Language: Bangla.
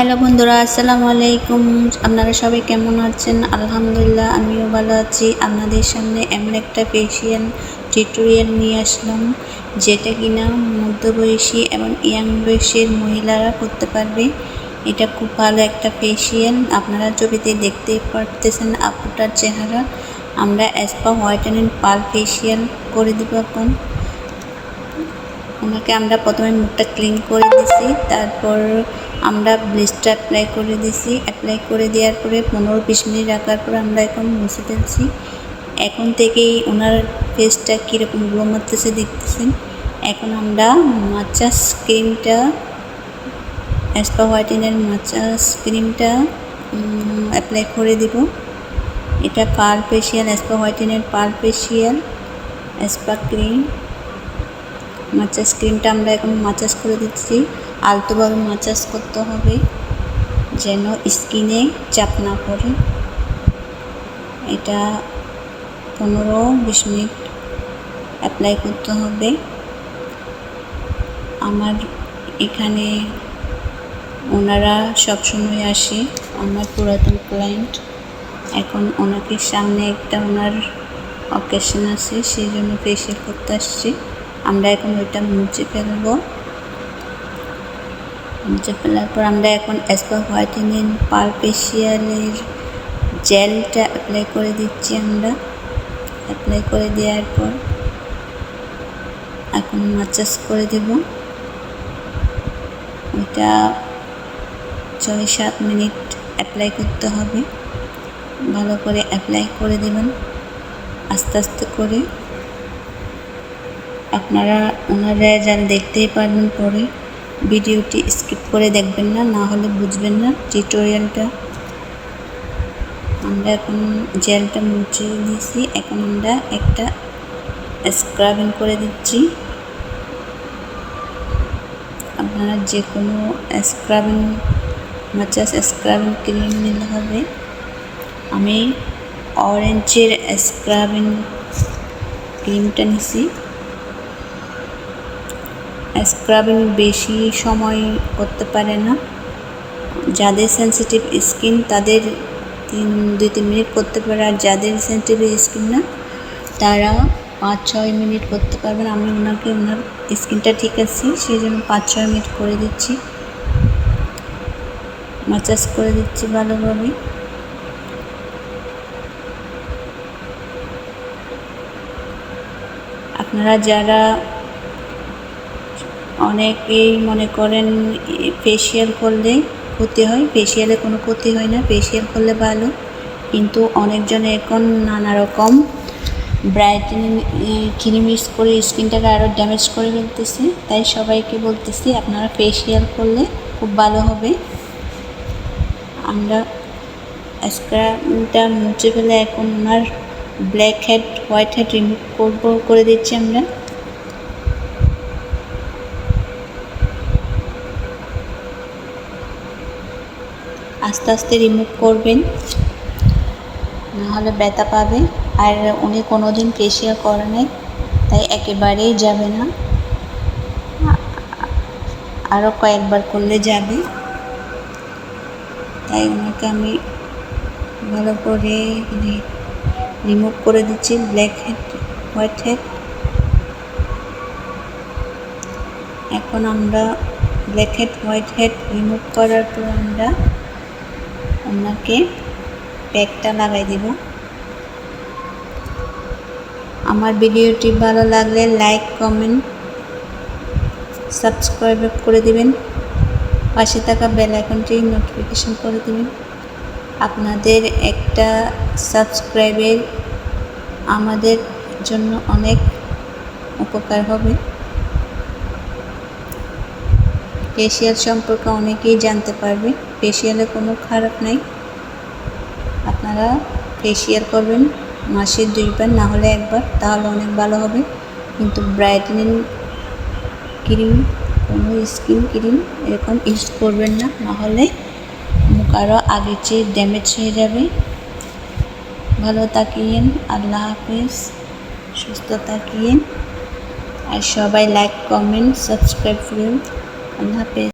হ্যালো বন্ধুরা, আসসালামু আলাইকুম। আপনারা সবাই কেমন আছেন? আলহামদুলিল্লাহ, আমিও ভালো আছি। আপনাদের সামনে এমন একটা ফেসিয়াল টিউটোরিয়াল নিয়ে আসলাম, যেটা কিনা মধ্যবয়সী এবং ইয়াং বয়সের মহিলারা করতে পারবে। এটা খুব ভালো একটা ফেসিয়াল। আপনারা ছবিতে দেখতেই পারতেছেন আপুটার চেহারা। আমরা spa whiten and Pal facial করে দিব এখন। ওনাকে আমরা প্রথমে মুখটা ক্লিন করে দিছি, তারপর আমরা ব্লিচটা অ্যাপ্লাই করে দিছি। অ্যাপ্লাই করে দেওয়ার পরে 15-20 মিনিট রাখার পর আমরা এখন মুছে ফেলছি। এখন থেকেই ওনার ফেসটা কীরকম গ্লো মারতেছে দেখতেছেন। এখন আমরা মাসাজ ক্রিমটা, স্পা হোয়াইটেনের মাসাজ ক্রিমটা অ্যাপ্লাই করে দিব। এটা পাল ফেসিয়াল, স্পা হোয়াইটেনের পাল ফেসিয়াল স্পা ক্রিম। মাসাজ ক্রিমটা আমরা এখন মাসাজ করে দিচ্ছি। আলতোভাবে মাসাজ করতে হবে যেন স্কিনে চাপ না পড়ে। এটা 15-20 মিনিট অ্যাপ্লাই করতে হবে। আমার এখানে ওনারা সবসময় আসে, আমার পুরাতন ক্লায়েন্ট। এখন ওনাকে সামনে একটা ওনার অকেশন আছে, সেই জন্য ফেসিয়াল করতে আসছে। আমরা এখন ওইটা মুছে ফেলবো। মুছে ফেলার পর আমরা এখন স্পা হোয়াইটেনিং পাল ফেসিয়ালের জেলটা অ্যাপ্লাই করে দিচ্ছি। আমরা অ্যাপ্লাই করে দেওয়ার পর এখন মাসাজ করে দেব। ওইটা 6-7 মিনিট অ্যাপ্লাই করতে হবে। ভালো করে অ্যাপ্লাই করে দেবেন আস্তে আস্তে করে। আপনারা ওনার রেজাল্ট দেখতেই পারবেন পরে। ভিডিওটি স্কিপ করে দেখবেন না, না হলে বুঝবেন না টিউটোরিয়ালটা। আমরা এখন জেলটা মুছে দিয়েছি, এখন আমরা একটা স্ক্রাবিং করে দিচ্ছি। আপনারা যে কোনো স্ক্রাবিং মাসাজ স্ক্রাবিং ক্রিম নিতে হবে। আমি অরেঞ্জের স্ক্রাবিং ক্রিমটা নিছি। স্ক্রাবিং বেশি সময় করতে পারে না, যাদের সেন্সিটিভ স্কিন তাদের 2-3 মিনিট করতে পারে, আর যাদের সেন্সিটিভ স্কিন না তারা 5-6 মিনিট করতে পারবেন। আমি ওনার স্কিনটা ঠিক আছে সেই জন্য 5-6 মিনিট করে দিচ্ছি, মাসাজ করে দিচ্ছি ভালোভাবে। আপনারা যারা অনেকেই মনে করেন ফেসিয়াল করলে ক্ষতি হয়, ফেসিয়ালে কোনো ক্ষতি হয় না, ফেসিয়াল করলে ভালো। কিন্তু অনেকজনে এখন নানা রকম ব্রাইটেনিং ক্রিম ইউজ করে স্কিনটাকে আরও ড্যামেজ করে ফেলতেছে। তাই সবাইকে বলতেছি আপনারা ফেসিয়াল করলে খুব ভালো হবে। আমরা স্ক্রাবটা মুছে ফেলে এখন ওনার blackhead whitehead remove করে দিচ্ছি। আমরা আস্তে আস্তে রিমুভ করবেন, নাহলে ব্যথা পাবে। আর উনি কোনো দিন ফেসিয়াল করে নাই, তাই একেবারেই যাবে না, আরও কয়েকবার করলে যাবে। তাই ওনাকে আমি ভালো করে রিমুভ করে দিচ্ছি ব্ল্যাক হেড হোয়াইট হেড। এখন আমরা black head whitehead remove করার পর আমরা ওনাকে প্যাকটা লাগাই দিব। আমার ভিডিওটি ভালো লাগলে লাইক, কমেন্ট, সাবস্ক্রাইব করে দিবেন। পাশে থাকা বেল আইকনটি নোটিফিকেশন করে দিবেন। আপনাদের একটা সাবস্ক্রাইবের আমাদের জন্য অনেক উপকার হবে। ফেসিয়াল সম্পর্কে অনেকেই জানতে পারবে, ফেসিয়ালে কোনো খারাপ নাই। আপনারা ফেসিয়াল করবেন মাসে 2 বার, না হলে 1 বার, তাহলে অনেক ভালো হবে। কিন্তু ব্রাইটেনিং ক্রিম, কোনো স্কিন ক্রিম এরকম ইউজ করবেন না, নাহলে মুখ আরও আগের চেয়ে ড্যামেজ হয়ে যাবে। ভালো থাকিয়েন, আল্লাহ হাফেজ, সুস্থ থাকিয়েন। আর সবাই লাইক, কমেন্ট, সাবস্ক্রাইব করুন। আল্লাহ হাফেজ।